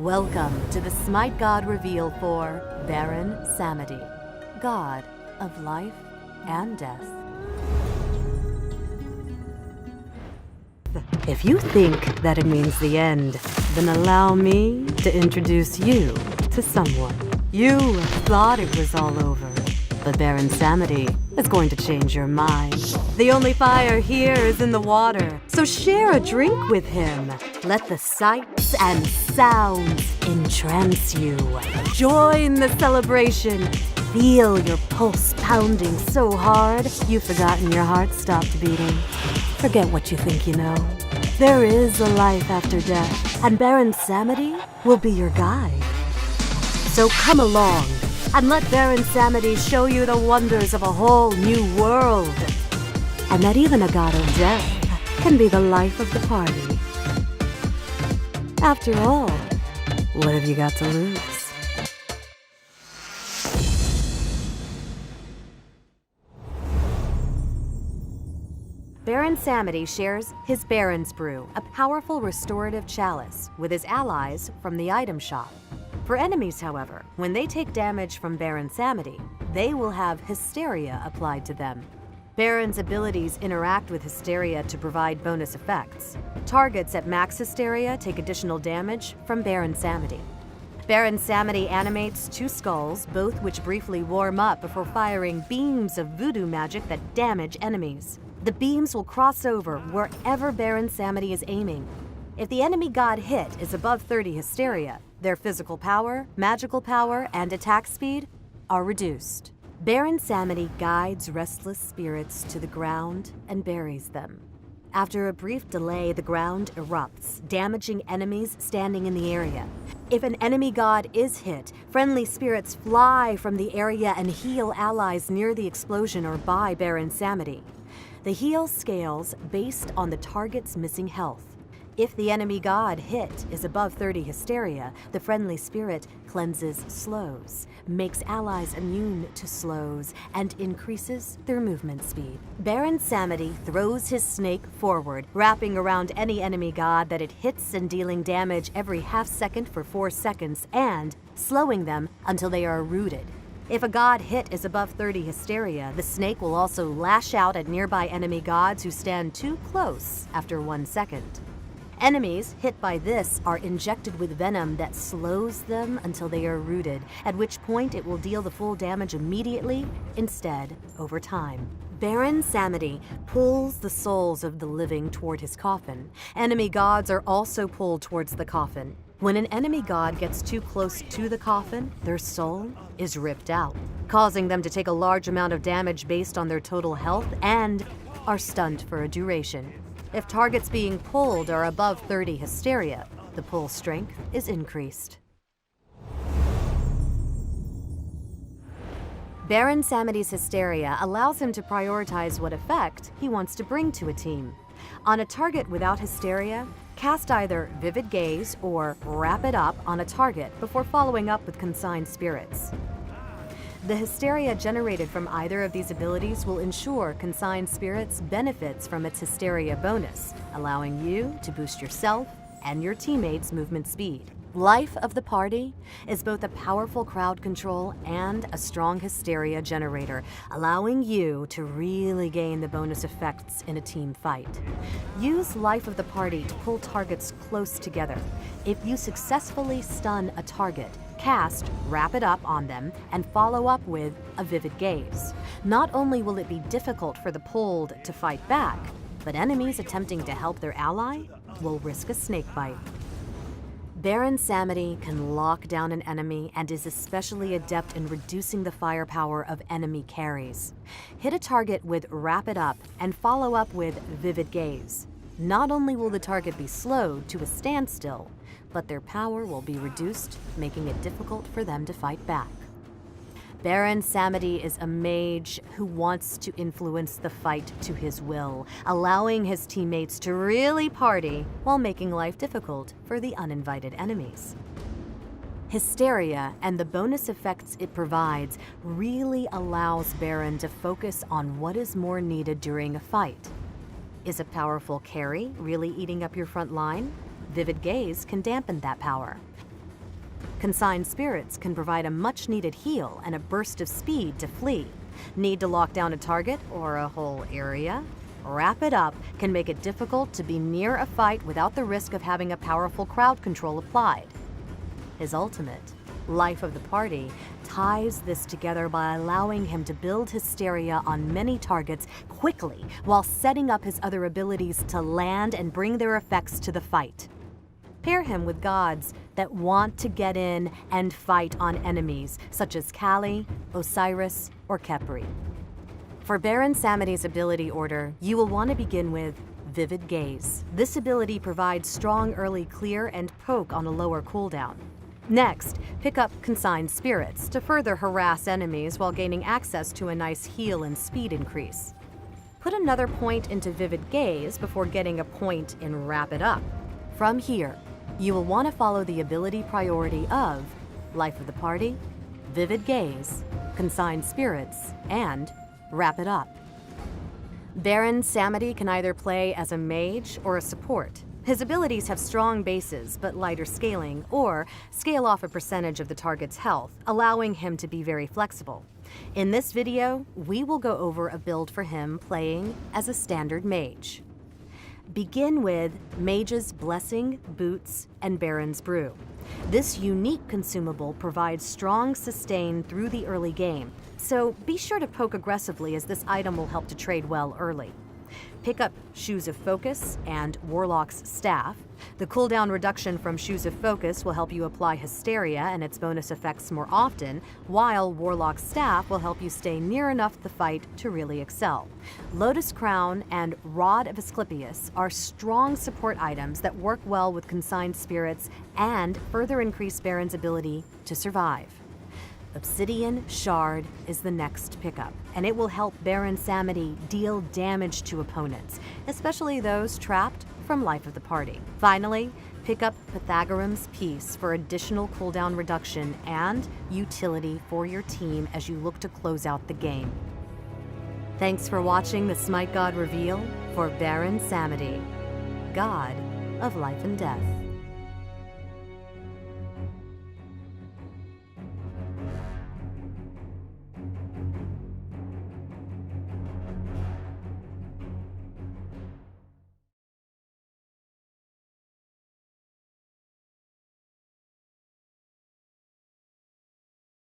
Welcome to the SMITE God reveal for Baron Samedi, God of Life and Death. If you think that it means the end, then allow me to introduce you to someone. You thought it was all over, but Baron Samedi is going to change your mind. The only fire here is in the water, so share a drink with him. Let the sights and sounds entrance you. Join the celebration. Feel your pulse pounding so hard, you've forgotten your heart stopped beating. Forget what you think you know. There is a life after death, and Baron Samedi will be your guide. So come along, and let Baron Samedi show you the wonders of a whole new world. And that even a god of death can be the life of the party. After all, what have you got to lose? Baron Samedi shares his Baron's Brew, a powerful restorative chalice, with his allies from the item shop. For enemies, however, when they take damage from Baron Samedi, they will have Hysteria applied to them. Baron's abilities interact with Hysteria to provide bonus effects. Targets at max Hysteria take additional damage from Baron Samedi. Baron Samedi animates two skulls, both which briefly warm up before firing beams of voodoo magic that damage enemies. The beams will cross over wherever Baron Samedi is aiming. If the enemy god hit is above 30 Hysteria, their physical power, magical power, and attack speed are reduced. Baron Samedi guides restless spirits to the ground and buries them. After a brief delay, the ground erupts, damaging enemies standing in the area. If an enemy god is hit, friendly spirits fly from the area and heal allies near the explosion or by Baron Samedi. The heal scales based on the target's missing health. If the enemy god hit is above 30 Hysteria, the friendly spirit cleanses slows, makes allies immune to slows, and increases their movement speed. Baron Samedi throws his snake forward, wrapping around any enemy god that it hits and dealing damage every half second for 4 seconds, and slowing them until they are rooted. If a god hit is above 30 Hysteria, the snake will also lash out at nearby enemy gods who stand too close after 1 second. Enemies hit by this are injected with venom that slows them until they are rooted, at which point it will deal the full damage immediately, instead over time. Baron Samedi pulls the souls of the living toward his coffin. Enemy gods are also pulled towards the coffin. When an enemy god gets too close to the coffin, their soul is ripped out, causing them to take a large amount of damage based on their total health and are stunned for a duration. If targets being pulled are above 30 Hysteria, the pull strength is increased. Baron Samedi's Hysteria allows him to prioritize what effect he wants to bring to a team. On a target without Hysteria, cast either Vivid Gaze or Wrap It Up on a target before following up with Consigned Spirits. The Hysteria generated from either of these abilities will ensure Consigned Spirits benefits from its Hysteria bonus, allowing you to boost yourself and your teammates' movement speed. Life of the Party is both a powerful crowd control and a strong Hysteria generator, allowing you to really gain the bonus effects in a team fight. Use Life of the Party to pull targets close together. If you successfully stun a target, cast Wrap It Up on them and follow up with a Vivid Gaze. Not only will it be difficult for the pulled to fight back, but enemies attempting to help their ally will risk a snakebite. Baron Samedi can lock down an enemy and is especially adept in reducing the firepower of enemy carries. Hit a target with Wrap It Up and follow up with Vivid Gaze. Not only will the target be slowed to a standstill, but their power will be reduced, making it difficult for them to fight back. Baron Samedi is a mage who wants to influence the fight to his will, allowing his teammates to really party while making life difficult for the uninvited enemies. Hysteria and the bonus effects it provides really allows Baron to focus on what is more needed during a fight. Is a powerful carry really eating up your front line? Vivid Gaze can dampen that power. Consigned spirits can provide a much-needed heal and a burst of speed to flee. Need to lock down a target or a whole area? Wrap it up can make it difficult to be near a fight without the risk of having a powerful crowd control applied. His ultimate, Life of the Party, ties this together by allowing him to build hysteria on many targets quickly while setting up his other abilities to land and bring their effects to the fight. Pair him with gods that want to get in and fight on enemies, such as Kali, Osiris, or Khepri. For Baron Samedi's ability order, you will want to begin with Vivid Gaze. This ability provides strong early clear and poke on a lower cooldown. Next, pick up Consigned Spirits to further harass enemies while gaining access to a nice heal and speed increase. Put another point into Vivid Gaze before getting a point in Wrap It Up. From here, you will want to follow the ability priority of Life of the Party, Vivid Gaze, Consigned Spirits, and Wrap It Up. Baron Samedi can either play as a mage or a support. His abilities have strong bases but lighter scaling, or scale off a percentage of the target's health, allowing him to be very flexible. In this video, we will go over a build for him playing as a standard mage. Begin with Mage's Blessing, Boots, and Baron's Brew. This unique consumable provides strong sustain through the early game, so be sure to poke aggressively as this item will help to trade well early. Pick up Shoes of Focus and Warlock's Staff. The cooldown reduction from Shoes of Focus will help you apply Hysteria and its bonus effects more often, while Warlock's Staff will help you stay near enough the fight to really excel. Lotus Crown and Rod of Asclepius are strong support items that work well with Consigned Spirits and further increase Baron's ability to survive. Obsidian Shard is the next pickup, and it will help Baron Samedi deal damage to opponents, especially those trapped from Life of the Party. Finally, pick up Pythagorean's Piece for additional cooldown reduction and utility for your team as you look to close out the game. Thanks for watching the SMITE God reveal for Baron Samedi, God of Life and Death.